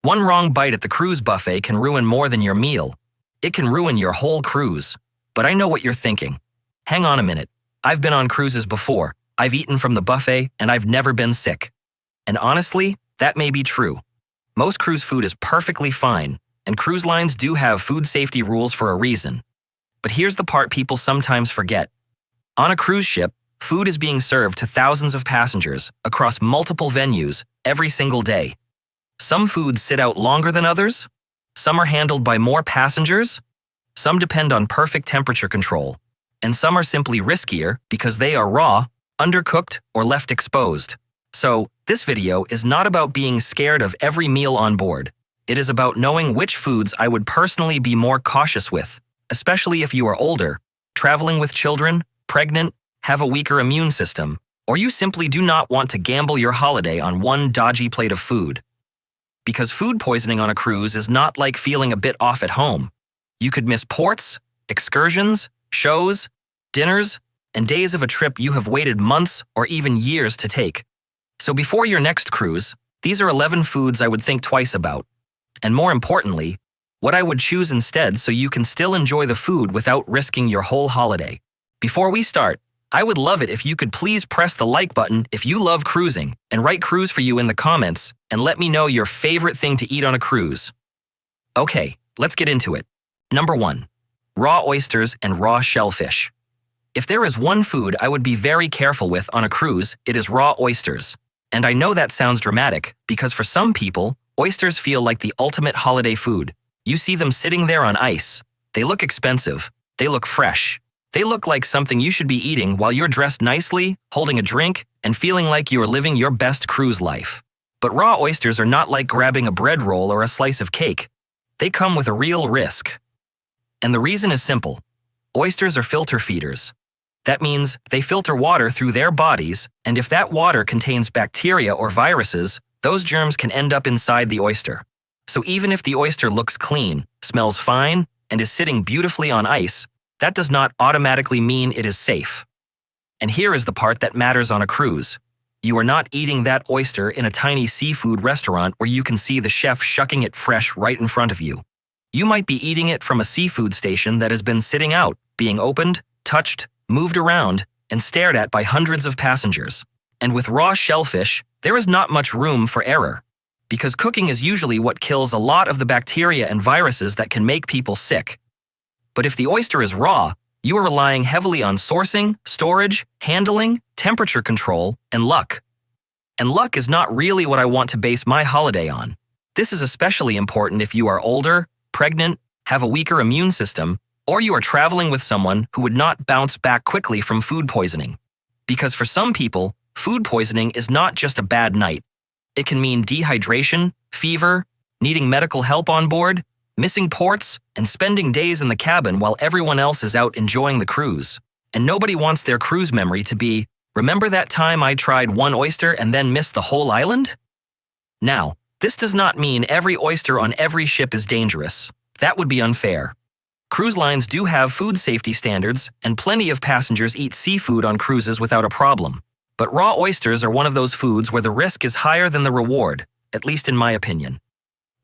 One wrong bite at the cruise buffet can ruin more than your meal. It can ruin your whole cruise. But I know what you're thinking. Hang on a minute. I've been on cruises before. I've eaten from the buffet, and I've never been sick. And honestly, that may be true. Most cruise food is perfectly fine, and cruise lines do have food safety rules for a reason. But here's the part people sometimes forget. On a cruise ship, food is being served to thousands of passengers across multiple venues every single day. Some foods sit out longer than others. Some are handled by more passengers. Some depend on perfect temperature control. And some are simply riskier because they are raw, undercooked, or left exposed. So, this video is not about being scared of every meal on board. It is about knowing which foods I would personally be more cautious with, especially if you are older, traveling with children, pregnant, have a weaker immune system, or you simply do not want to gamble your holiday on one dodgy plate of food. Because food poisoning on a cruise is not like feeling a bit off at home. You could miss ports, excursions, shows, dinners, and days of a trip you have waited months or even years to take. So before your next cruise, these are 11 foods I would think twice about. And more importantly, what I would choose instead so you can still enjoy the food without risking your whole holiday. Before we start, I would love it if you could please press the like button if you love cruising and write cruise for you in the comments and let me know your favorite thing to eat on a cruise. Okay, let's get into it. Number 1. Raw oysters and raw shellfish. If there is one food I would be very careful with on a cruise, it is raw oysters. And I know that sounds dramatic because for some people, oysters feel like the ultimate holiday food. You see them sitting there on ice. They look expensive. They look fresh. They look like something you should be eating while you're dressed nicely, holding a drink, and feeling like you are living your best cruise life. But raw oysters are not like grabbing a bread roll or a slice of cake. They come with a real risk. And the reason is simple. Oysters are filter feeders. That means they filter water through their bodies, and if that water contains bacteria or viruses, those germs can end up inside the oyster. So even if the oyster looks clean, smells fine, and is sitting beautifully on ice, that does not automatically mean it is safe. And here is the part that matters on a cruise. You are not eating that oyster in a tiny seafood restaurant where you can see the chef shucking it fresh right in front of you. You might be eating it from a seafood station that has been sitting out, being opened, touched, moved around, and stared at by hundreds of passengers. And with raw shellfish, there is not much room for error. Because cooking is usually what kills a lot of the bacteria and viruses that can make people sick. But if the oyster is raw, you are relying heavily on sourcing, storage, handling, temperature control, and luck. And luck is not really what I want to base my holiday on. This is especially important if you are older, pregnant, have a weaker immune system, or you are traveling with someone who would not bounce back quickly from food poisoning. Because for some people, food poisoning is not just a bad night. It can mean dehydration, fever, needing medical help on board, missing ports, and spending days in the cabin while everyone else is out enjoying the cruise. And nobody wants their cruise memory to be, remember that time I tried one oyster and then missed the whole island? Now, this does not mean every oyster on every ship is dangerous. That would be unfair. Cruise lines do have food safety standards, and plenty of passengers eat seafood on cruises without a problem. But raw oysters are one of those foods where the risk is higher than the reward, at least in my opinion.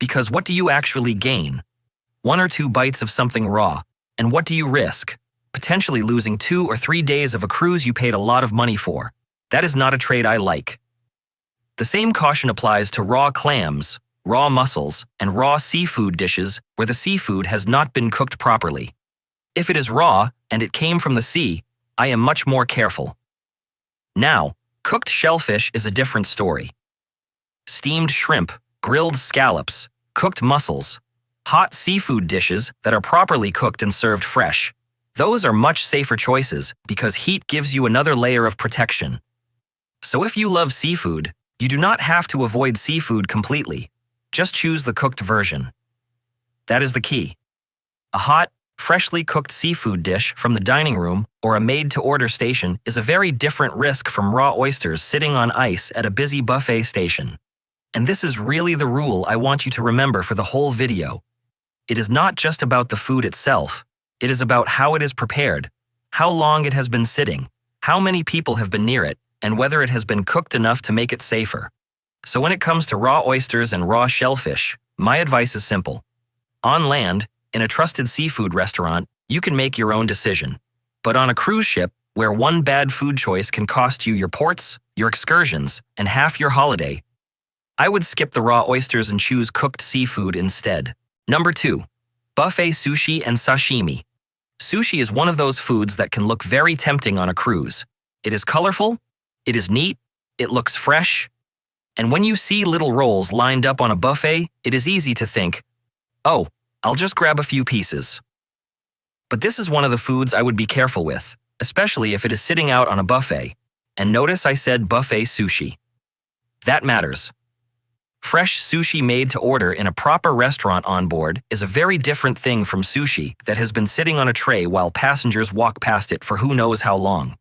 Because what do you actually gain? 1 or 2 bites of something raw. And what do you risk? Potentially losing 2 or 3 days of a cruise you paid a lot of money for. That is not a trade I like. The same caution applies to raw clams, raw mussels, and raw seafood dishes where the seafood has not been cooked properly. If it is raw and it came from the sea, I am much more careful. Now, cooked shellfish is a different story. Steamed shrimp, grilled scallops, cooked mussels, hot seafood dishes that are properly cooked and served fresh. Those are much safer choices because heat gives you another layer of protection. So if you love seafood, you do not have to avoid seafood completely. Just choose the cooked version. That is the key. A hot, freshly cooked seafood dish from the dining room or a made-to-order station is a very different risk from raw oysters sitting on ice at a busy buffet station. And this is really the rule I want you to remember for the whole video. It is not just about the food itself. It is about how it is prepared, how long it has been sitting, how many people have been near it, and whether it has been cooked enough to make it safer. So when it comes to raw oysters and raw shellfish, My advice is simple. On land, in a trusted seafood restaurant, you can make your own decision. But on a cruise ship, where one bad food choice can cost you your ports, your excursions, and half your holiday, I would skip the raw oysters and choose cooked seafood instead. Number 2. Buffet sushi and sashimi. Sushi is one of those foods that can look very tempting on a cruise. It is colorful, it is neat, it looks fresh, and when you see little rolls lined up on a buffet, it is easy to think, oh, I'll just grab a few pieces. But this is one of the foods I would be careful with, especially if it is sitting out on a buffet. And notice I said buffet sushi. That matters. Fresh sushi made to order in a proper restaurant on board is a very different thing from sushi that has been sitting on a tray while passengers walk past it for who knows how long.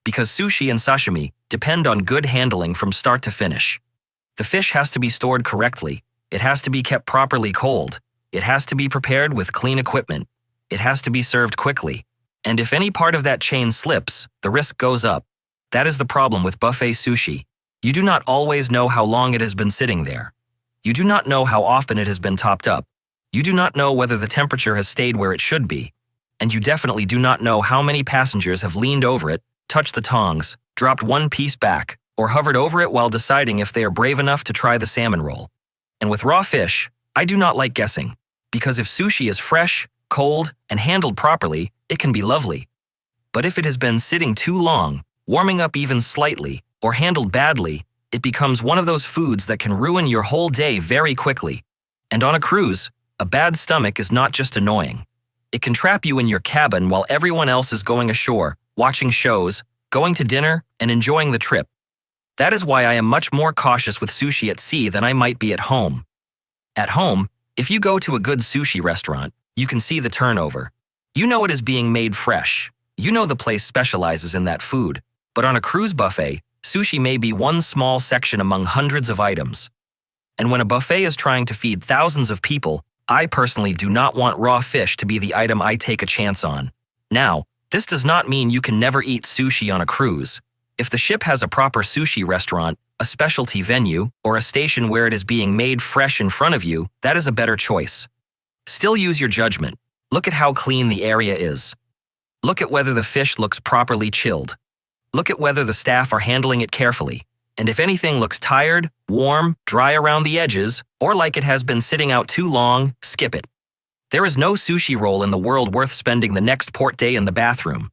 Because sushi and sashimi depend on good handling from start to finish. The fish has to be stored correctly, it has to be kept properly cold, it has to be prepared with clean equipment, it has to be served quickly, and if any part of that chain slips, the risk goes up. That is the problem with buffet sushi. You do not always know how long it has been sitting there. You do not know how often it has been topped up. You do not know whether the temperature has stayed where it should be. And you definitely do not know how many passengers have leaned over it, touched the tongs, dropped one piece back, or hovered over it while deciding if they are brave enough to try the salmon roll. And with raw fish, I do not like guessing, because if sushi is fresh, cold, and handled properly, it can be lovely. But if it has been sitting too long, warming up even slightly, or handled badly, it becomes one of those foods that can ruin your whole day very quickly. And on a cruise, a bad stomach is not just annoying. It can trap you in your cabin while everyone else is going ashore, watching shows, going to dinner, and enjoying the trip. That is why I am much more cautious with sushi at sea than I might be at home. At home, if you go to a good sushi restaurant, you can see the turnover. You know it is being made fresh. You know the place specializes in that food. But on a cruise buffet, sushi may be one small section among hundreds of items. And when a buffet is trying to feed thousands of people, I personally do not want raw fish to be the item I take a chance on. Now, this does not mean you can never eat sushi on a cruise. If the ship has a proper sushi restaurant, a specialty venue, or a station where it is being made fresh in front of you, that is a better choice. Still use your judgment. Look at how clean the area is. Look at whether the fish looks properly chilled. Look at whether the staff are handling it carefully. And if anything looks tired, warm, dry around the edges, or like it has been sitting out too long, skip it. There is no sushi roll in the world worth spending the next port day in the bathroom.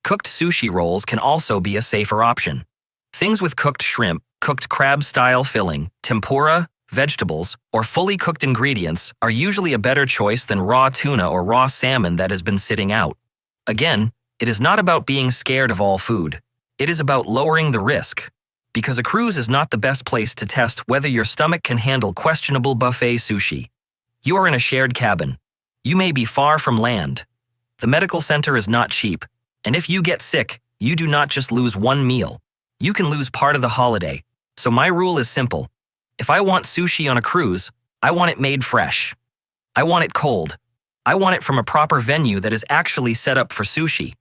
Cooked sushi rolls can also be a safer option. Things with cooked shrimp, cooked crab-style filling, tempura, vegetables, or fully cooked ingredients are usually a better choice than raw tuna or raw salmon that has been sitting out. Again, it is not about being scared of all food. It is about lowering the risk. Because a cruise is not the best place to test whether your stomach can handle questionable buffet sushi. You are in a shared cabin. You may be far from land. The medical center is not cheap. And if you get sick, you do not just lose one meal. You can lose part of the holiday. So my rule is simple. If I want sushi on a cruise, I want it made fresh. I want it cold. I want it from a proper venue that is actually set up for sushi.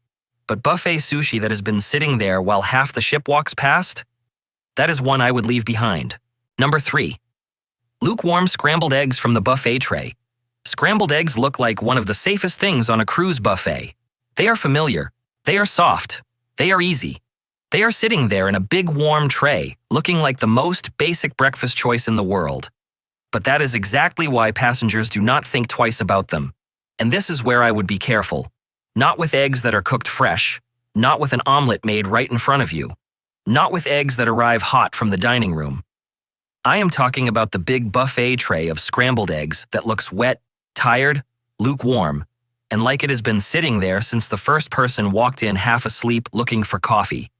But buffet sushi that has been sitting there while half the ship walks past? That is one I would leave behind. Number 3. Lukewarm scrambled eggs from the buffet tray. Scrambled eggs look like one of the safest things on a cruise buffet. They are familiar. They are soft. They are easy. They are sitting there in a big warm tray, looking like the most basic breakfast choice in the world. But that is exactly why passengers do not think twice about them. And this is where I would be careful. Not with eggs that are cooked fresh. Not with an omelet made right in front of you. Not with eggs that arrive hot from the dining room. I am talking about the big buffet tray of scrambled eggs that looks wet, tired, lukewarm, and like it has been sitting there since the first person walked in half asleep looking for coffee.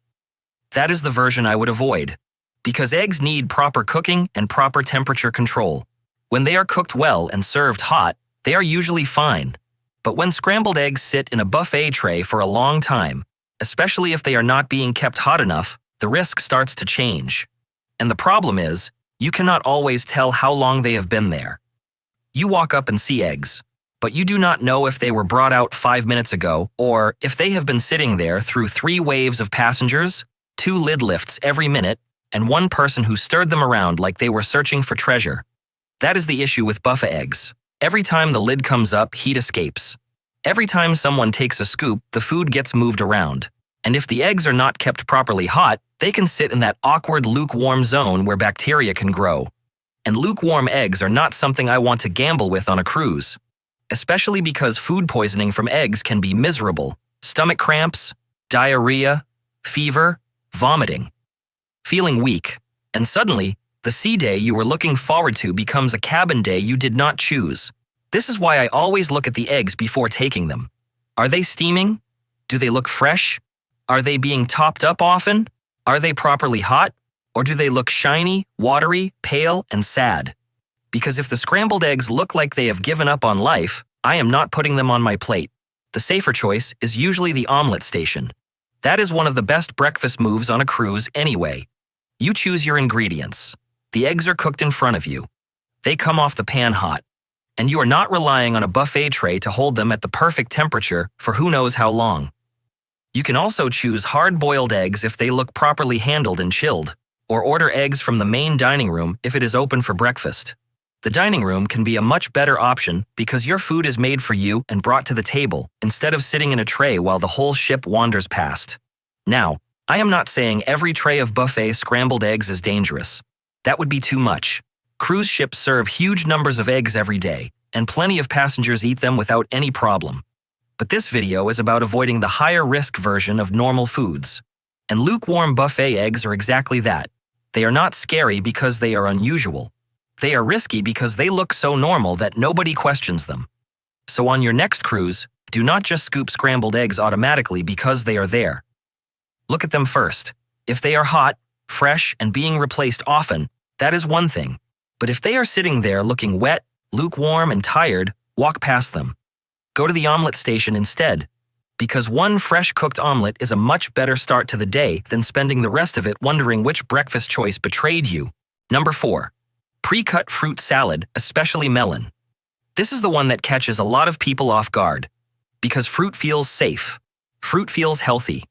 That is the version I would avoid, because eggs need proper cooking and proper temperature control. When they are cooked well and served hot, they are usually fine. But when scrambled eggs sit in a buffet tray for a long time, especially if they are not being kept hot enough, the risk starts to change. And the problem is, you cannot always tell how long they have been there. You walk up and see eggs, but you do not know if they were brought out 5 minutes ago or if they have been sitting there through 3 waves of passengers, 2 lid lifts every minute, and 1 person who stirred them around like they were searching for treasure. That is the issue with buffet eggs. Every time the lid comes up, heat escapes. Every time someone takes a scoop, the food gets moved around. And if the eggs are not kept properly hot, they can sit in that awkward lukewarm zone where bacteria can grow. And lukewarm eggs are not something I want to gamble with on a cruise. Especially because food poisoning from eggs can be miserable. Stomach cramps, diarrhea, fever, vomiting. Feeling weak. And suddenly, the sea day you were looking forward to becomes a cabin day you did not choose. This is why I always look at the eggs before taking them. Are they steaming? Do they look fresh? Are they being topped up often? Are they properly hot? Or do they look shiny, watery, pale, and sad? Because if the scrambled eggs look like they have given up on life, I am not putting them on my plate. The safer choice is usually the omelet station. That is one of the best breakfast moves on a cruise anyway. You choose your ingredients. The eggs are cooked in front of you. They come off the pan hot. And you are not relying on a buffet tray to hold them at the perfect temperature for who knows how long. You can also choose hard-boiled eggs if they look properly handled and chilled, or order eggs from the main dining room if it is open for breakfast. The dining room can be a much better option because your food is made for you and brought to the table instead of sitting in a tray while the whole ship wanders past. Now, I am not saying every tray of buffet scrambled eggs is dangerous. That would be too much. Cruise ships serve huge numbers of eggs every day, and plenty of passengers eat them without any problem. But this video is about avoiding the higher-risk version of normal foods. And lukewarm buffet eggs are exactly that. They are not scary because they are unusual. They are risky because they look so normal that nobody questions them. So on your next cruise, do not just scoop scrambled eggs automatically because they are there. Look at them first. If they are hot, fresh, and being replaced often, that is one thing. But if they are sitting there looking wet, lukewarm, and tired, walk past them. Go to the omelet station instead, because one fresh cooked omelet is a much better start to the day than spending the rest of it wondering which breakfast choice betrayed you. Number 4. Pre-cut fruit salad, especially melon. This is the one that catches a lot of people off guard, because fruit feels safe. Fruit feels healthy.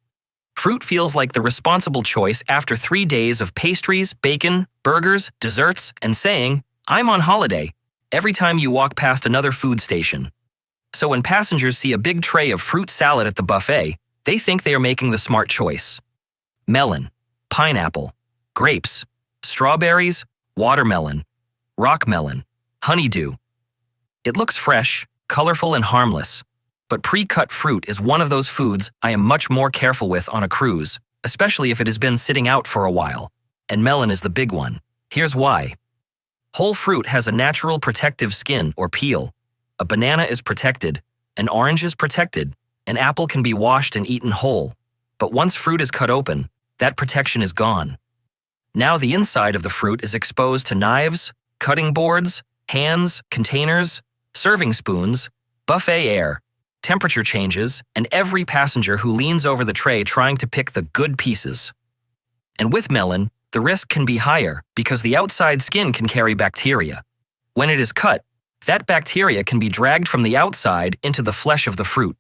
Fruit feels like the responsible choice after 3 days of pastries, bacon, burgers, desserts, and saying, "I'm on holiday," every time you walk past another food station. So when passengers see a big tray of fruit salad at the buffet, they think they are making the smart choice. Melon, pineapple, grapes, strawberries, watermelon, rock melon, honeydew. It looks fresh, colorful, and harmless. But pre-cut fruit is one of those foods I am much more careful with on a cruise, especially if it has been sitting out for a while. And melon is the big one. Here's why. Whole fruit has a natural protective skin or peel. A banana is protected, an orange is protected, an apple can be washed and eaten whole. But once fruit is cut open, that protection is gone. Now the inside of the fruit is exposed to knives, cutting boards, hands, containers, serving spoons, buffet air, temperature changes, and every passenger who leans over the tray trying to pick the good pieces. And with melon, the risk can be higher because the outside skin can carry bacteria. When it is cut, that bacteria can be dragged from the outside into the flesh of the fruit.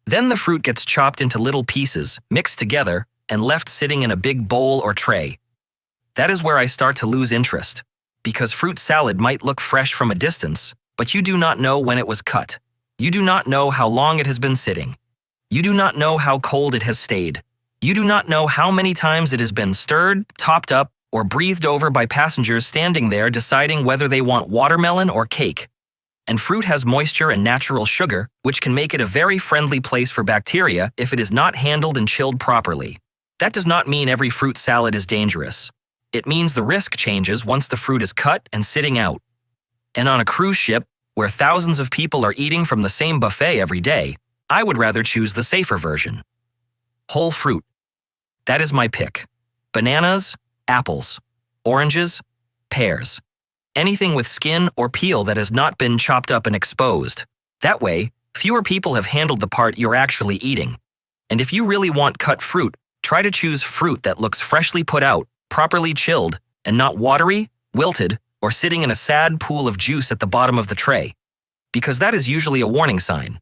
Then the fruit gets chopped into little pieces, mixed together, and left sitting in a big bowl or tray. That is where I start to lose interest, because fruit salad might look fresh from a distance, but you do not know when it was cut. You do not know how long it has been sitting. You do not know how cold it has stayed. You do not know how many times it has been stirred, topped up, or breathed over by passengers standing there deciding whether they want watermelon or cake. And fruit has moisture and natural sugar, which can make it a very friendly place for bacteria if it is not handled and chilled properly. That does not mean every fruit salad is dangerous. It means the risk changes once the fruit is cut and sitting out. And on a cruise ship, where thousands of people are eating from the same buffet every day, I would rather choose the safer version. Whole fruit. That is my pick. Bananas, apples, oranges, pears. Anything with skin or peel that has not been chopped up and exposed. That way, fewer people have handled the part you're actually eating. And if you really want cut fruit, try to choose fruit that looks freshly put out, properly chilled, and not watery, wilted, or sitting in a sad pool of juice at the bottom of the tray. Because that is usually a warning sign.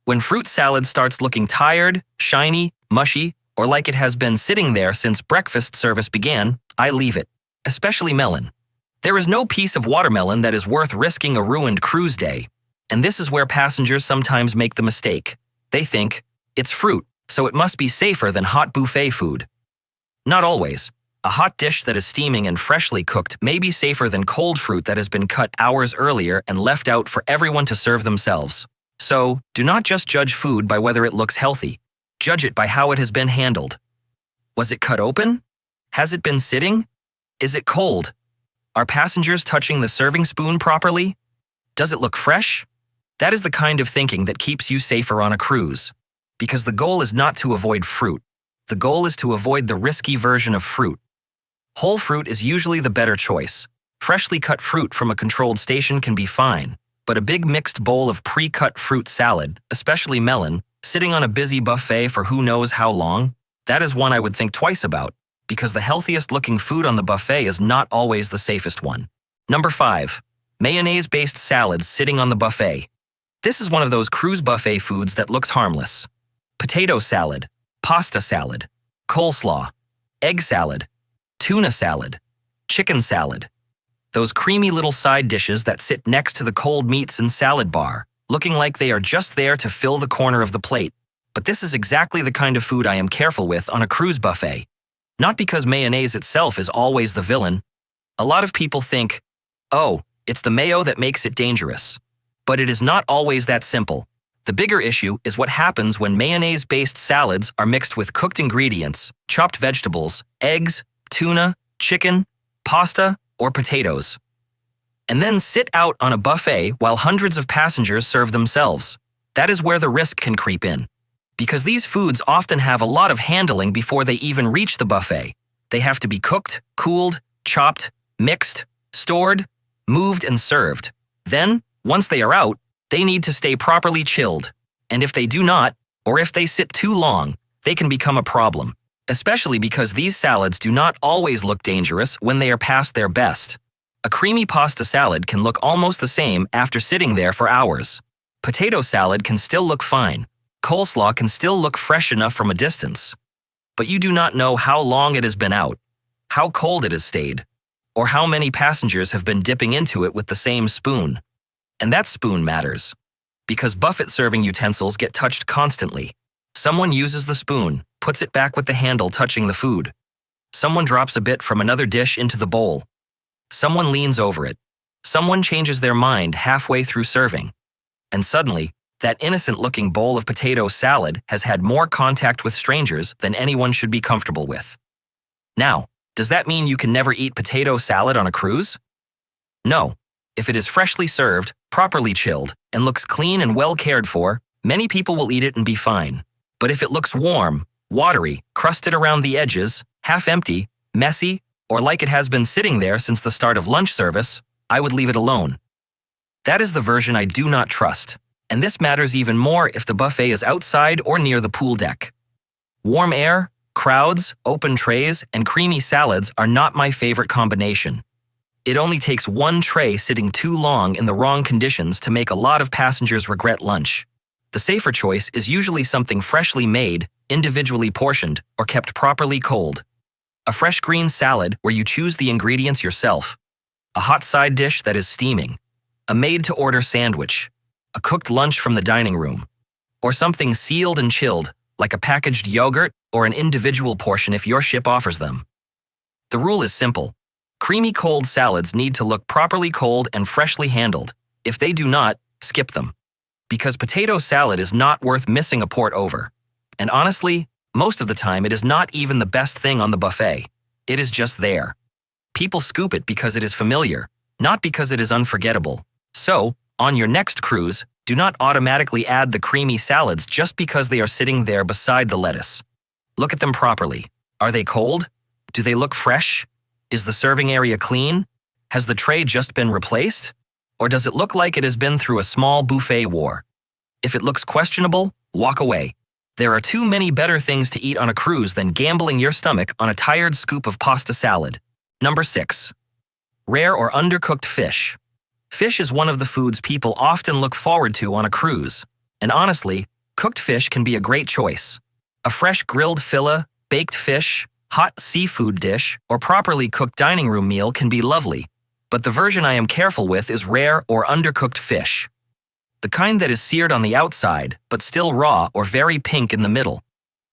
When fruit salad starts looking tired, shiny, mushy, or like it has been sitting there since breakfast service began, I leave it, especially melon. There is no piece of watermelon that is worth risking a ruined cruise day. And this is where passengers sometimes make the mistake. They think, it's fruit, so it must be safer than hot buffet food. Not always. A hot dish that is steaming and freshly cooked may be safer than cold fruit that has been cut hours earlier and left out for everyone to serve themselves. So, do not just judge food by whether it looks healthy. Judge it by how it has been handled. Was it cut open? Has it been sitting? Is it cold? Are passengers touching the serving spoon properly? Does it look fresh? That is the kind of thinking that keeps you safer on a cruise. Because the goal is not to avoid fruit. The goal is to avoid the risky version of fruit. Whole fruit is usually the better choice. Freshly cut fruit from a controlled station can be fine, but a big mixed bowl of pre-cut fruit salad, especially melon, sitting on a busy buffet for who knows how long, that is one I would think twice about, because the healthiest looking food on the buffet is not always the safest one. Number 5. Mayonnaise-based salads sitting on the buffet. This is one of those cruise buffet foods that looks harmless. Potato salad, pasta salad, coleslaw, egg salad, tuna salad, chicken salad. Those creamy little side dishes that sit next to the cold meats and salad bar, looking like they are just there to fill the corner of the plate. But this is exactly the kind of food I am careful with on a cruise buffet. Not because mayonnaise itself is always the villain. A lot of people think, oh, it's the mayo that makes it dangerous. But it is not always that simple. The bigger issue is what happens when mayonnaise-based salads are mixed with cooked ingredients, chopped vegetables, eggs, tuna, chicken, pasta, or potatoes. And then sit out on a buffet while hundreds of passengers serve themselves. That is where the risk can creep in. Because these foods often have a lot of handling before they even reach the buffet. They have to be cooked, cooled, chopped, mixed, stored, moved, and served. Then, once they are out, they need to stay properly chilled. And if they do not, or if they sit too long, they can become a problem. Especially because these salads do not always look dangerous when they are past their best. A creamy pasta salad can look almost the same after sitting there for hours. Potato salad can still look fine. Coleslaw can still look fresh enough from a distance. But you do not know how long it has been out, how cold it has stayed, or how many passengers have been dipping into it with the same spoon. And that spoon matters. Because buffet serving utensils get touched constantly. Someone uses the spoon, puts it back with the handle touching the food. Someone drops a bit from another dish into the bowl. Someone leans over it. Someone changes their mind halfway through serving. And suddenly, that innocent-looking bowl of potato salad has had more contact with strangers than anyone should be comfortable with. Now, does that mean you can never eat potato salad on a cruise? No. If it is freshly served, properly chilled, and looks clean and well cared for, many people will eat it and be fine. But if it looks warm, watery, crusted around the edges, half empty, messy, or like it has been sitting there since the start of lunch service, I would leave it alone. That is the version I do not trust. And this matters even more if the buffet is outside or near the pool deck. Warm air, crowds, open trays, and creamy salads are not my favorite combination. It only takes one tray sitting too long in the wrong conditions to make a lot of passengers regret lunch. The safer choice is usually something freshly made, individually portioned, or kept properly cold. A fresh green salad where you choose the ingredients yourself. A hot side dish that is steaming. A made-to-order sandwich. A cooked lunch from the dining room. Or something sealed and chilled, like a packaged yogurt or an individual portion if your ship offers them. The rule is simple. Creamy cold salads need to look properly cold and freshly handled. If they do not, skip them. Because potato salad is not worth missing a port over. And honestly, most of the time it is not even the best thing on the buffet. It is just there. People scoop it because it is familiar, not because it is unforgettable. So, on your next cruise, do not automatically add the creamy salads just because they are sitting there beside the lettuce. Look at them properly. Are they cold? Do they look fresh? Is the serving area clean? Has the tray just been replaced? Or does it look like it has been through a small buffet war? If it looks questionable, walk away. There are too many better things to eat on a cruise than gambling your stomach on a tired scoop of pasta salad. Number 6. Rare or undercooked fish. Fish is one of the foods people often look forward to on a cruise. And honestly, cooked fish can be a great choice. A fresh grilled fillet, baked fish, hot seafood dish, or properly cooked dining room meal can be lovely. But the version I am careful with is rare or undercooked fish. The kind that is seared on the outside, but still raw or very pink in the middle.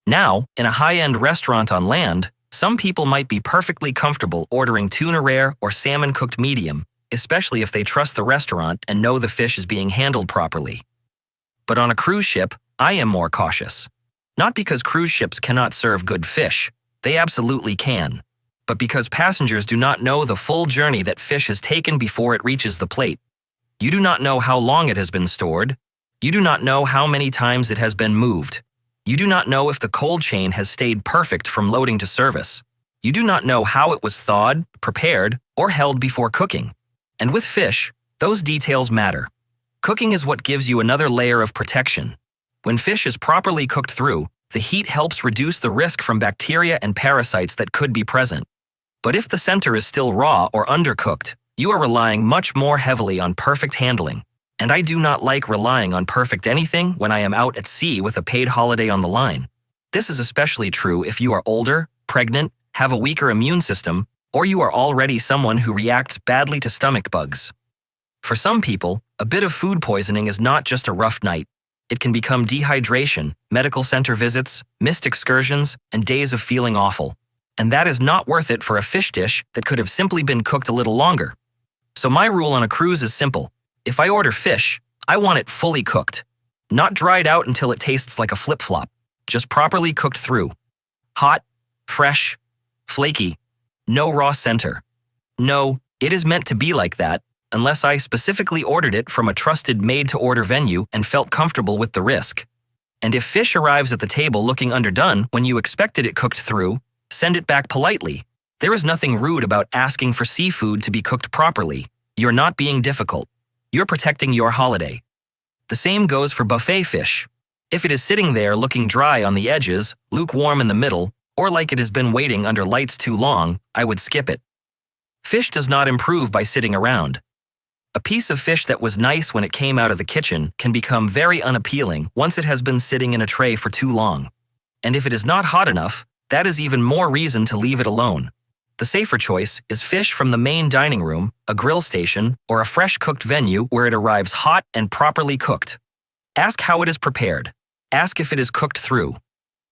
Now, in a high-end restaurant on land, some people might be perfectly comfortable ordering tuna rare or salmon cooked medium, especially if they trust the restaurant and know the fish is being handled properly. But on a cruise ship, I am more cautious. Not because cruise ships cannot serve good fish, they absolutely can, but because passengers do not know the full journey that fish has taken before it reaches the plate. You do not know how long it has been stored. You do not know how many times it has been moved. You do not know if the cold chain has stayed perfect from loading to service. You do not know how it was thawed, prepared, or held before cooking. And with fish, those details matter. Cooking is what gives you another layer of protection. When fish is properly cooked through, the heat helps reduce the risk from bacteria and parasites that could be present. But if the center is still raw or undercooked, you are relying much more heavily on perfect handling. And I do not like relying on perfect anything when I am out at sea with a paid holiday on the line. This is especially true if you are older, pregnant, have a weaker immune system, or you are already someone who reacts badly to stomach bugs. For some people, a bit of food poisoning is not just a rough night. It can become dehydration, medical center visits, missed excursions, and days of feeling awful. And that is not worth it for a fish dish that could have simply been cooked a little longer. So my rule on a cruise is simple. If I order fish, I want it fully cooked. Not dried out until it tastes like a flip-flop. Just properly cooked through. Hot, fresh, flaky, no raw center. No, it is meant to be like that, unless I specifically ordered it from a trusted made-to-order venue and felt comfortable with the risk. And if fish arrives at the table looking underdone when you expected it cooked through, send it back politely. There is nothing rude about asking for seafood to be cooked properly. You're not being difficult. You're protecting your holiday. The same goes for buffet fish. If it is sitting there looking dry on the edges, lukewarm in the middle, or like it has been waiting under lights too long, I would skip it. Fish does not improve by sitting around. A piece of fish that was nice when it came out of the kitchen can become very unappealing once it has been sitting in a tray for too long. And if it is not hot enough, that is even more reason to leave it alone. The safer choice is fish from the main dining room, a grill station, or a fresh-cooked venue where it arrives hot and properly cooked. Ask how it is prepared. Ask if it is cooked through.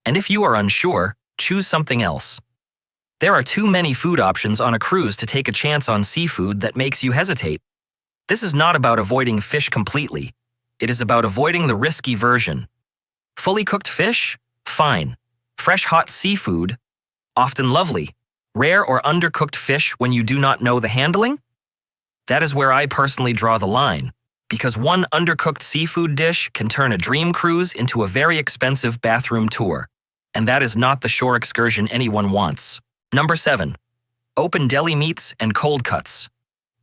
And if you are unsure, choose something else. There are too many food options on a cruise to take a chance on seafood that makes you hesitate. This is not about avoiding fish completely. It is about avoiding the risky version. Fully cooked fish? Fine. Fresh hot seafood? Often lovely. Rare or undercooked fish when you do not know the handling? That is where I personally draw the line, because one undercooked seafood dish can turn a dream cruise into a very expensive bathroom tour, and that is not the shore excursion anyone wants. Number 7. Open deli meats and cold cuts.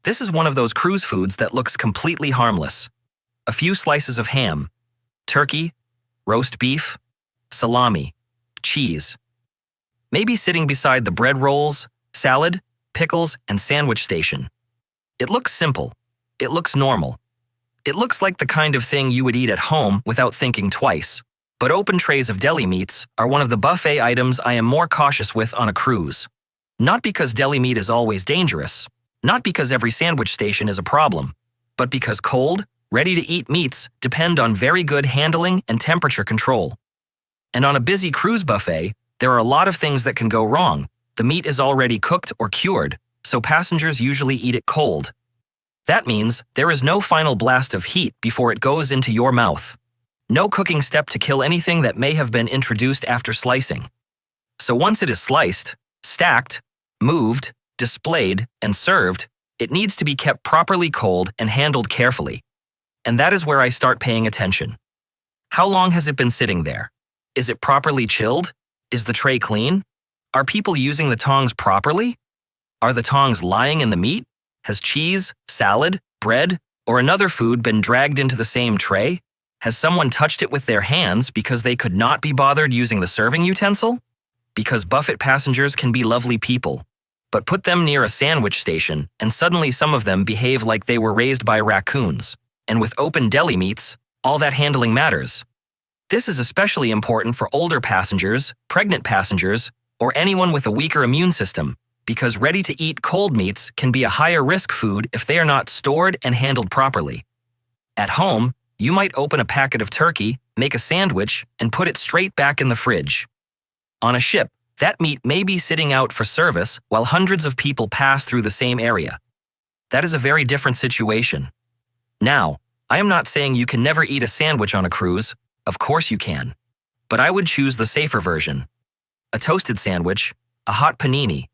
This is one of those cruise foods that looks completely harmless. A few slices of ham, turkey, roast beef, salami, cheese. Maybe sitting beside the bread rolls, salad, pickles, and sandwich station. It looks simple. It looks normal. It looks like the kind of thing you would eat at home without thinking twice. But open trays of deli meats are one of the buffet items I am more cautious with on a cruise. Not because deli meat is always dangerous, not because every sandwich station is a problem, but because cold, ready-to-eat meats depend on very good handling and temperature control. And on a busy cruise buffet, there are a lot of things that can go wrong. The meat is already cooked or cured, so passengers usually eat it cold. That means there is no final blast of heat before it goes into your mouth. No cooking step to kill anything that may have been introduced after slicing. So once it is sliced, stacked, moved, displayed, and served, it needs to be kept properly cold and handled carefully. And that is where I start paying attention. How long has it been sitting there? Is it properly chilled? Is the tray clean? Are people using the tongs properly? Are the tongs lying in the meat? Has cheese, salad, bread, or another food been dragged into the same tray? Has someone touched it with their hands because they could not be bothered using the serving utensil? Because buffet passengers can be lovely people. But put them near a sandwich station, and suddenly some of them behave like they were raised by raccoons. And with open deli meats, all that handling matters. This is especially important for older passengers, pregnant passengers, or anyone with a weaker immune system, because ready-to-eat cold meats can be a higher-risk food if they are not stored and handled properly. At home, you might open a packet of turkey, make a sandwich, and put it straight back in the fridge. On a ship, that meat may be sitting out for service while hundreds of people pass through the same area. That is a very different situation. Now, I am not saying you can never eat a sandwich on a cruise. Of course you can. But I would choose the safer version. A toasted sandwich, a hot panini,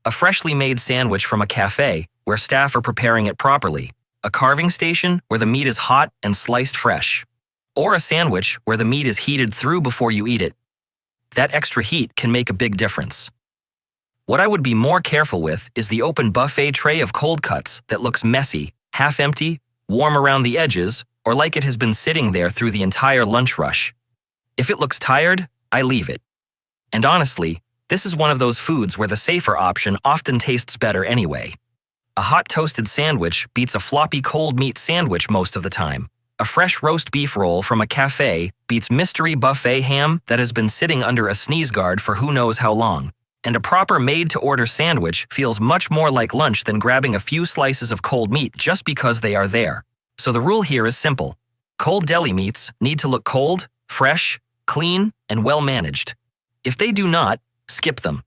a freshly made sandwich from a cafe where staff are preparing it properly, a carving station where the meat is hot and sliced fresh, or a sandwich where the meat is heated through before you eat it. That extra heat can make a big difference. What I would be more careful with is the open buffet tray of cold cuts that looks messy, half empty, warm around the edges, or like it has been sitting there through the entire lunch rush. If it looks tired, I leave it. And honestly, this is one of those foods where the safer option often tastes better anyway. A hot toasted sandwich beats a floppy cold meat sandwich most of the time. A fresh roast beef roll from a cafe beats mystery buffet ham that has been sitting under a sneeze guard for who knows how long. And a proper made-to-order sandwich feels much more like lunch than grabbing a few slices of cold meat just because they are there. So the rule here is simple. Cold deli meats need to look cold, fresh, clean, and well-managed. If they do not, skip them.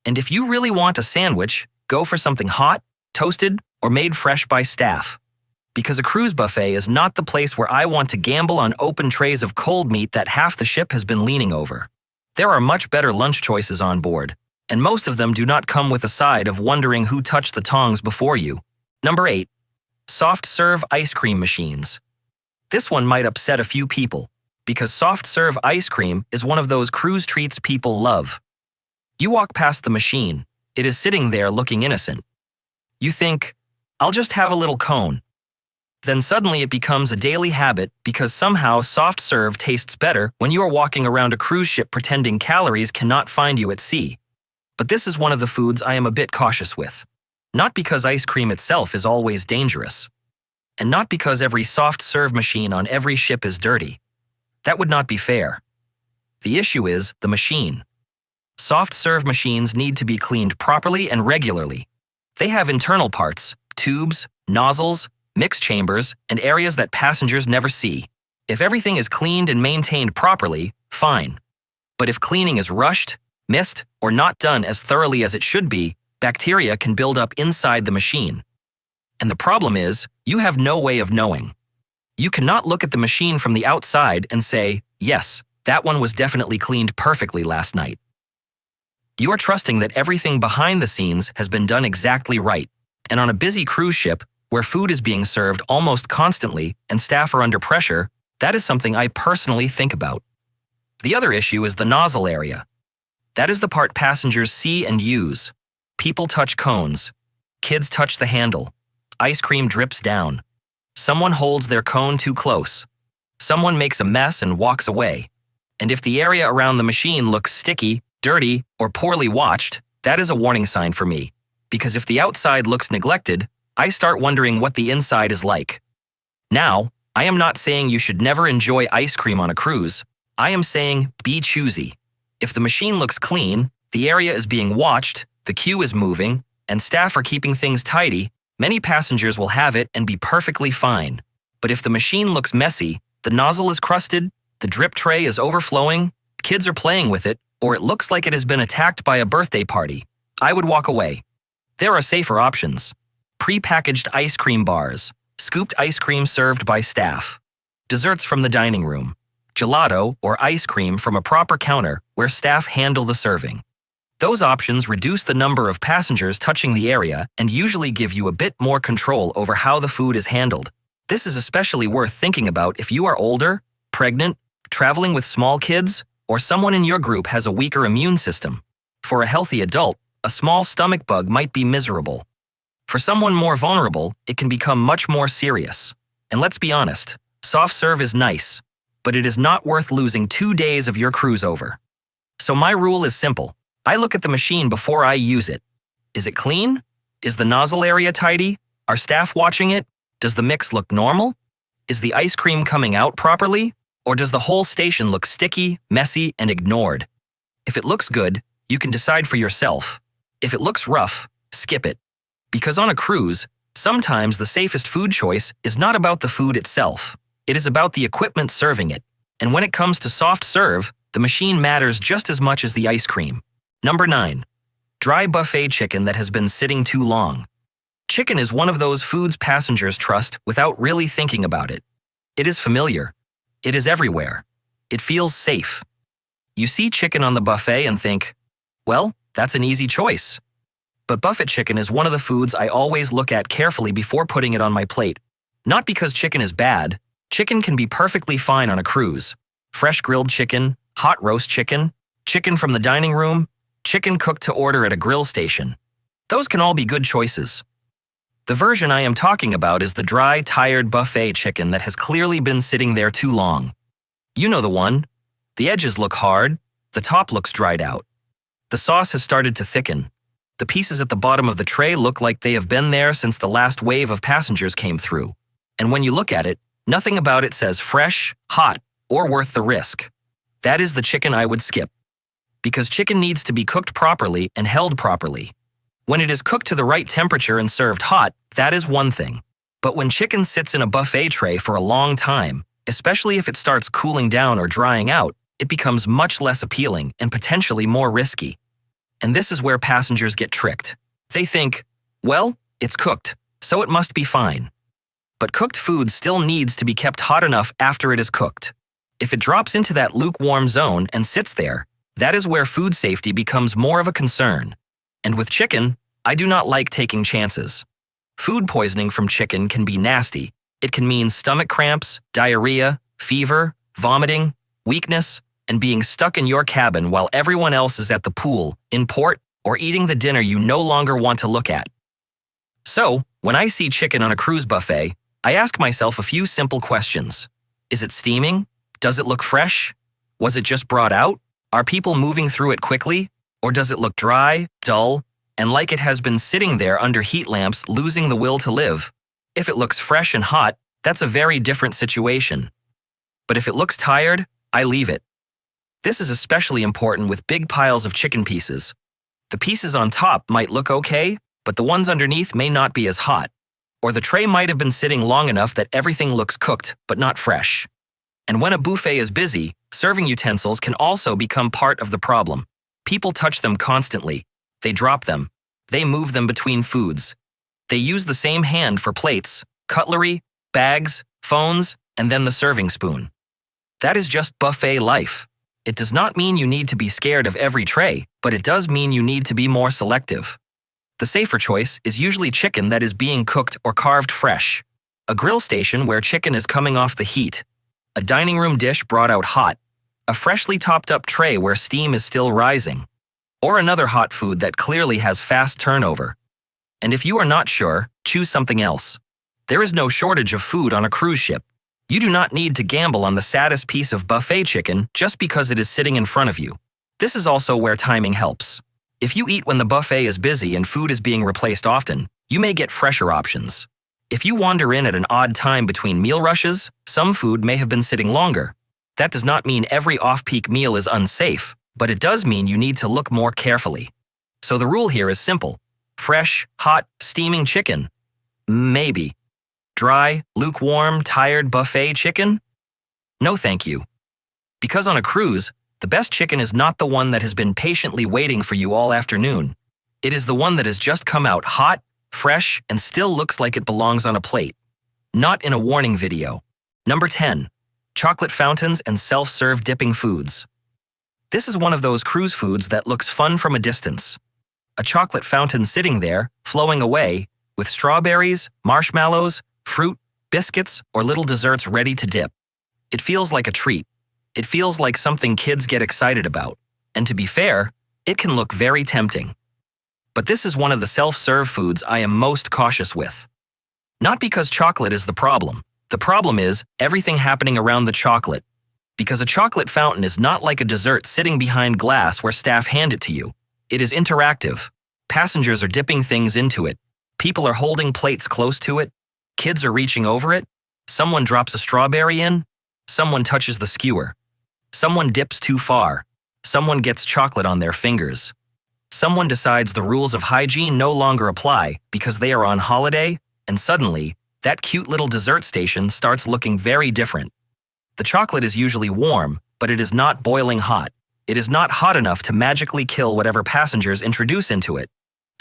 And if you really want a sandwich, go for something hot, toasted, or made fresh by staff. Because a cruise buffet is not the place where I want to gamble on open trays of cold meat that half the ship has been leaning over. There are much better lunch choices on board, and most of them do not come with a side of wondering who touched the tongs before you. Number 8. Soft-serve ice cream machines. This one might upset a few people, because soft-serve ice cream is one of those cruise treats people love. You walk past the machine, it is sitting there looking innocent. You think, I'll just have a little cone. Then suddenly it becomes a daily habit because somehow soft serve tastes better when you are walking around a cruise ship pretending calories cannot find you at sea. But this is one of the foods I am a bit cautious with. Not because ice cream itself is always dangerous. And not because every soft serve machine on every ship is dirty. That would not be fair. The issue is the machine. Soft serve machines need to be cleaned properly and regularly. They have internal parts, tubes, nozzles, mix chambers, and areas that passengers never see. If everything is cleaned and maintained properly, fine. But if cleaning is rushed, missed, or not done as thoroughly as it should be, bacteria can build up inside the machine. And the problem is, you have no way of knowing. You cannot look at the machine from the outside and say, yes, that one was definitely cleaned perfectly last night. You are trusting that everything behind the scenes has been done exactly right, and on a busy cruise ship, where food is being served almost constantly and staff are under pressure, that is something I personally think about. The other issue is the nozzle area. That is the part passengers see and use. People touch cones. Kids touch the handle. Ice cream drips down. Someone holds their cone too close. Someone makes a mess and walks away. And if the area around the machine looks sticky, dirty, or poorly watched, that is a warning sign for me. Because if the outside looks neglected, I start wondering what the inside is like. Now, I am not saying you should never enjoy ice cream on a cruise. I am saying be choosy. If the machine looks clean, the area is being watched, the queue is moving, and staff are keeping things tidy, many passengers will have it and be perfectly fine. But if the machine looks messy, the nozzle is crusted, the drip tray is overflowing, kids are playing with it, or it looks like it has been attacked by a birthday party, I would walk away. There are safer options. Pre-packaged ice cream bars, scooped ice cream served by staff, desserts from the dining room, gelato or ice cream from a proper counter where staff handle the serving. Those options reduce the number of passengers touching the area and usually give you a bit more control over how the food is handled. This is especially worth thinking about if you are older, pregnant, traveling with small kids, or someone in your group has a weaker immune system. For a healthy adult, a small stomach bug might be miserable. For someone more vulnerable, it can become much more serious. And let's be honest, soft serve is nice, but it is not worth losing 2 days of your cruise over. So my rule is simple. I look at the machine before I use it. Is it clean? Is the nozzle area tidy? Are staff watching it? Does the mix look normal? Is the ice cream coming out properly? Or does the whole station look sticky, messy, and ignored? If it looks good, you can decide for yourself. If it looks rough, skip it. Because on a cruise, sometimes the safest food choice is not about the food itself. It is about the equipment serving it. And when it comes to soft serve, the machine matters just as much as the ice cream. Number 9. Dry buffet chicken that has been sitting too long. Chicken is one of those foods passengers trust without really thinking about it. It is familiar. It is everywhere. It feels safe. You see chicken on the buffet and think, well, that's an easy choice. But buffet chicken is one of the foods I always look at carefully before putting it on my plate. Not because chicken is bad. Chicken can be perfectly fine on a cruise. Fresh grilled chicken, hot roast chicken, chicken from the dining room, chicken cooked to order at a grill station. Those can all be good choices. The version I am talking about is the dry, tired buffet chicken that has clearly been sitting there too long. You know the one. The edges look hard, the top looks dried out. The sauce has started to thicken. The pieces at the bottom of the tray look like they have been there since the last wave of passengers came through. And when you look at it, nothing about it says fresh, hot, or worth the risk. That is the chicken I would skip. Because chicken needs to be cooked properly and held properly. When it is cooked to the right temperature and served hot, that is one thing. But when chicken sits in a buffet tray for a long time, especially if it starts cooling down or drying out, it becomes much less appealing and potentially more risky. And this is where passengers get tricked. They think, well, it's cooked, so it must be fine. But cooked food still needs to be kept hot enough after it is cooked. If it drops into that lukewarm zone and sits there, that is where food safety becomes more of a concern. And with chicken, I do not like taking chances. Food poisoning from chicken can be nasty. It can mean stomach cramps, diarrhea, fever, vomiting, weakness, and being stuck in your cabin while everyone else is at the pool, in port, or eating the dinner you no longer want to look at. So, when I see chicken on a cruise buffet, I ask myself a few simple questions. Is it steaming? Does it look fresh? Was it just brought out? Are people moving through it quickly? Or does it look dry, dull, and like it has been sitting there under heat lamps losing the will to live? If it looks fresh and hot, that's a very different situation. But if it looks tired, I leave it. This is especially important with big piles of chicken pieces. The pieces on top might look okay, but the ones underneath may not be as hot. Or the tray might have been sitting long enough that everything looks cooked, but not fresh. And when a buffet is busy, serving utensils can also become part of the problem. People touch them constantly. They drop them. They move them between foods. They use the same hand for plates, cutlery, bags, phones, and then the serving spoon. That is just buffet life. It does not mean you need to be scared of every tray, but it does mean you need to be more selective. The safer choice is usually chicken that is being cooked or carved fresh. A grill station where chicken is coming off the heat. A dining room dish brought out hot. A freshly topped up tray where steam is still rising. Or another hot food that clearly has fast turnover. And if you are not sure, choose something else. There is no shortage of food on a cruise ship. You do not need to gamble on the saddest piece of buffet chicken just because it is sitting in front of you. This is also where timing helps. If you eat when the buffet is busy and food is being replaced often, you may get fresher options. If you wander in at an odd time between meal rushes, some food may have been sitting longer. That does not mean every off-peak meal is unsafe, but it does mean you need to look more carefully. So the rule here is simple. Fresh, hot, steaming chicken? Maybe. Dry, lukewarm, tired buffet chicken? No thank you. Because on a cruise, the best chicken is not the one that has been patiently waiting for you all afternoon. It is the one that has just come out hot, fresh, and still looks like it belongs on a plate. Not in a warning video. Number 10. Chocolate fountains and self-serve dipping foods. This is one of those cruise foods that looks fun from a distance. A chocolate fountain sitting there, flowing away, with strawberries, marshmallows, fruit, biscuits, or little desserts ready to dip. It feels like a treat. It feels like something kids get excited about. And to be fair, it can look very tempting. But this is one of the self-serve foods I am most cautious with. Not because chocolate is the problem. The problem is everything happening around the chocolate. Because a chocolate fountain is not like a dessert sitting behind glass where staff hand it to you. It is interactive. Passengers are dipping things into it. People are holding plates close to it. Kids are reaching over it. Someone drops a strawberry in. Someone touches the skewer. Someone dips too far. Someone gets chocolate on their fingers. Someone decides the rules of hygiene no longer apply because they are on holiday, and suddenly, that cute little dessert station starts looking very different. The chocolate is usually warm, but it is not boiling hot. It is not hot enough to magically kill whatever passengers introduce into it.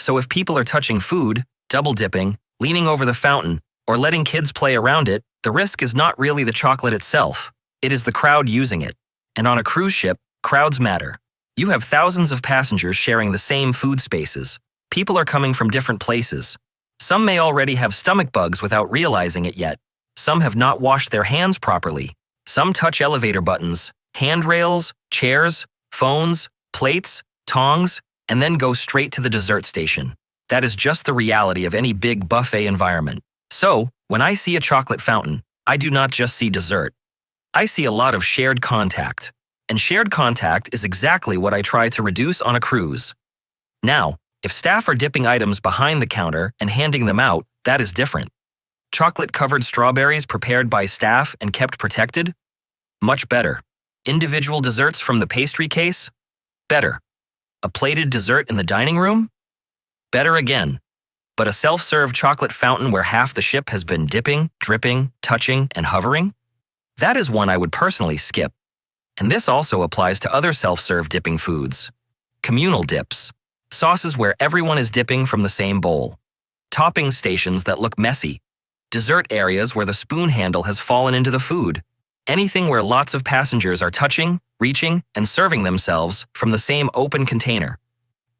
So if people are touching food, double dipping, leaning over the fountain, or letting kids play around it, the risk is not really the chocolate itself. It is the crowd using it. And on a cruise ship, crowds matter. You have thousands of passengers sharing the same food spaces. People are coming from different places. Some may already have stomach bugs without realizing it yet. Some have not washed their hands properly. Some touch elevator buttons, handrails, chairs, phones, plates, tongs, and then go straight to the dessert station. That is just the reality of any big buffet environment. So, when I see a chocolate fountain, I do not just see dessert. I see a lot of shared contact. And shared contact is exactly what I try to reduce on a cruise. Now, if staff are dipping items behind the counter and handing them out, that is different. Chocolate-covered strawberries prepared by staff and kept protected? Much better. Individual desserts from the pastry case? Better. A plated dessert in the dining room? Better again. But a self-serve chocolate fountain where half the ship has been dipping, dripping, touching, and hovering? That is one I would personally skip. And this also applies to other self-serve dipping foods. Communal dips. Sauces where everyone is dipping from the same bowl. Topping stations that look messy. Dessert areas where the spoon handle has fallen into the food. Anything where lots of passengers are touching, reaching, and serving themselves from the same open container.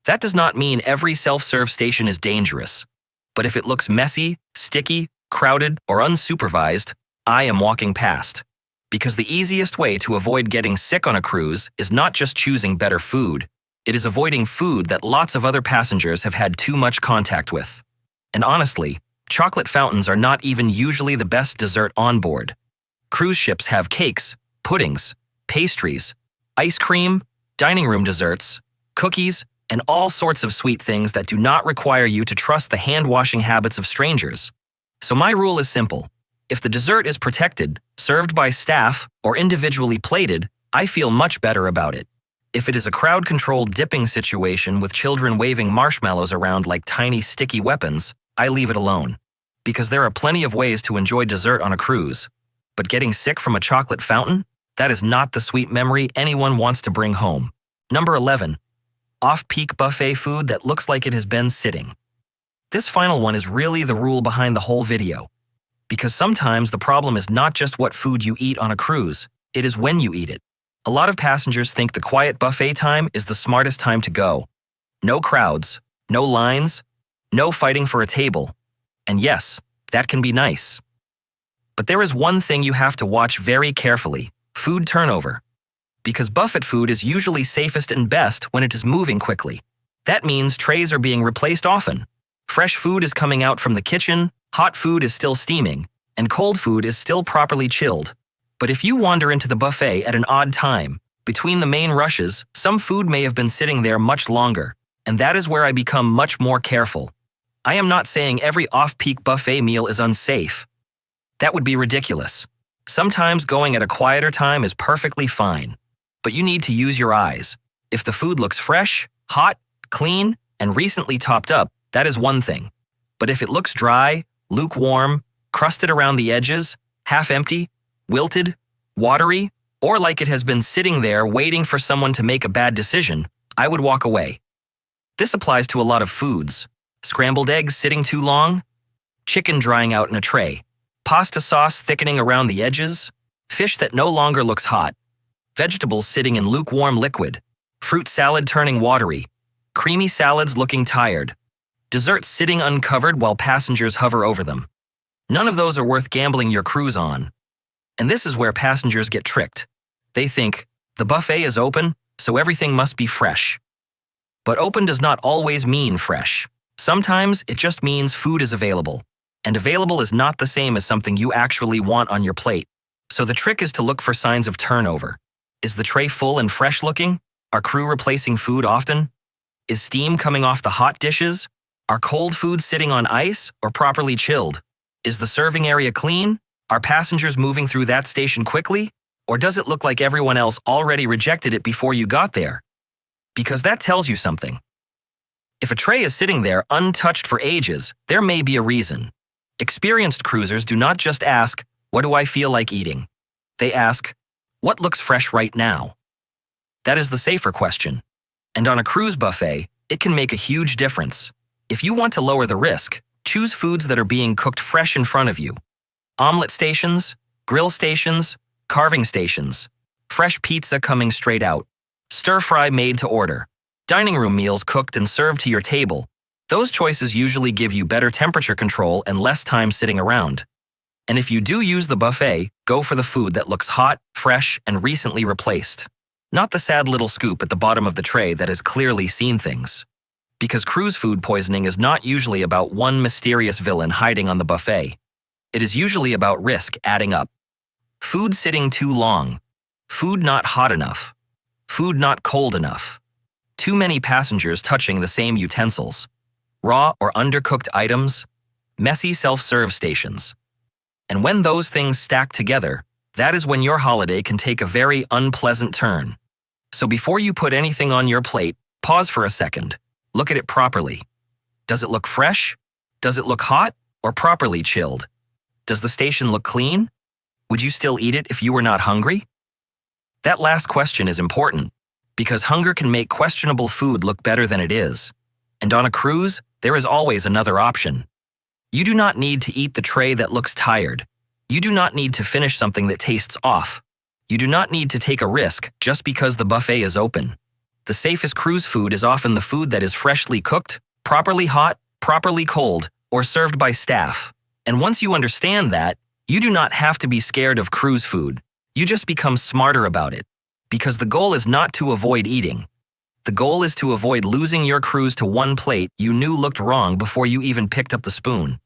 That does not mean every self-serve station is dangerous. But if it looks messy, sticky, crowded, or unsupervised, I am walking past. Because the easiest way to avoid getting sick on a cruise is not just choosing better food, it is avoiding food that lots of other passengers have had too much contact with. And honestly, chocolate fountains are not even usually the best dessert on board. Cruise ships have cakes, puddings, pastries, ice cream, dining room desserts, cookies, and all sorts of sweet things that do not require you to trust the hand-washing habits of strangers. So my rule is simple. If the dessert is protected, served by staff, or individually plated, I feel much better about it. If it is a crowd-controlled dipping situation with children waving marshmallows around like tiny sticky weapons, I leave it alone. Because there are plenty of ways to enjoy dessert on a cruise. But getting sick from a chocolate fountain? That is not the sweet memory anyone wants to bring home. Number 11. Off-peak buffet food that looks like it has been sitting. This final one is really the rule behind the whole video. Because sometimes the problem is not just what food you eat on a cruise, it is when you eat it. A lot of passengers think the quiet buffet time is the smartest time to go. No crowds, no lines, no fighting for a table. And yes, that can be nice. But there is one thing you have to watch very carefully: food turnover. Because buffet food is usually safest and best when it is moving quickly. That means trays are being replaced often. Fresh food is coming out from the kitchen, hot food is still steaming, and cold food is still properly chilled. But if you wander into the buffet at an odd time, between the main rushes, some food may have been sitting there much longer, and that is where I become much more careful. I am not saying every off-peak buffet meal is unsafe. That would be ridiculous. Sometimes going at a quieter time is perfectly fine. But you need to use your eyes. If the food looks fresh, hot, clean, and recently topped up, that is one thing. But if it looks dry, lukewarm, crusted around the edges, half empty, wilted, watery, or like it has been sitting there waiting for someone to make a bad decision, I would walk away. This applies to a lot of foods. Scrambled eggs sitting too long, chicken drying out in a tray, pasta sauce thickening around the edges, fish that no longer looks hot, vegetables sitting in lukewarm liquid, fruit salad turning watery, creamy salads looking tired, desserts sitting uncovered while passengers hover over them. None of those are worth gambling your cruise on. And this is where passengers get tricked. They think, the buffet is open, so everything must be fresh. But open does not always mean fresh. Sometimes it just means food is available. And available is not the same as something you actually want on your plate. So the trick is to look for signs of turnover. Is the tray full and fresh looking? Are crew replacing food often? Is steam coming off the hot dishes? Are cold foods sitting on ice or properly chilled? Is the serving area clean? Are passengers moving through that station quickly? Or does it look like everyone else already rejected it before you got there? Because that tells you something. If a tray is sitting there untouched for ages, there may be a reason. Experienced cruisers do not just ask, "What do I feel like eating?" They ask, "What looks fresh right now?" That is the safer question. And on a cruise buffet, it can make a huge difference. If you want to lower the risk, choose foods that are being cooked fresh in front of you. Omelet stations, grill stations, carving stations, fresh pizza coming straight out, stir-fry made to order, dining room meals cooked and served to your table. Those choices usually give you better temperature control and less time sitting around. And if you do use the buffet, go for the food that looks hot, fresh, and recently replaced. Not the sad little scoop at the bottom of the tray that has clearly seen things. Because cruise food poisoning is not usually about one mysterious villain hiding on the buffet. It is usually about risk adding up. Food sitting too long. Food not hot enough. Food not cold enough. Too many passengers touching the same utensils. Raw or undercooked items. Messy self-serve stations. And when those things stack together, that is when your holiday can take a very unpleasant turn. So before you put anything on your plate, pause for a second. Look at it properly. Does it look fresh? Does it look hot or properly chilled? Does the station look clean? Would you still eat it if you were not hungry? That last question is important, because hunger can make questionable food look better than it is. And on a cruise, there is always another option. You do not need to eat the tray that looks tired. You do not need to finish something that tastes off. You do not need to take a risk just because the buffet is open. The safest cruise food is often the food that is freshly cooked, properly hot, properly cold, or served by staff. And once you understand that, you do not have to be scared of cruise food. You just become smarter about it. Because the goal is not to avoid eating. The goal is to avoid losing your cruise to one plate you knew looked wrong before you even picked up the spoon.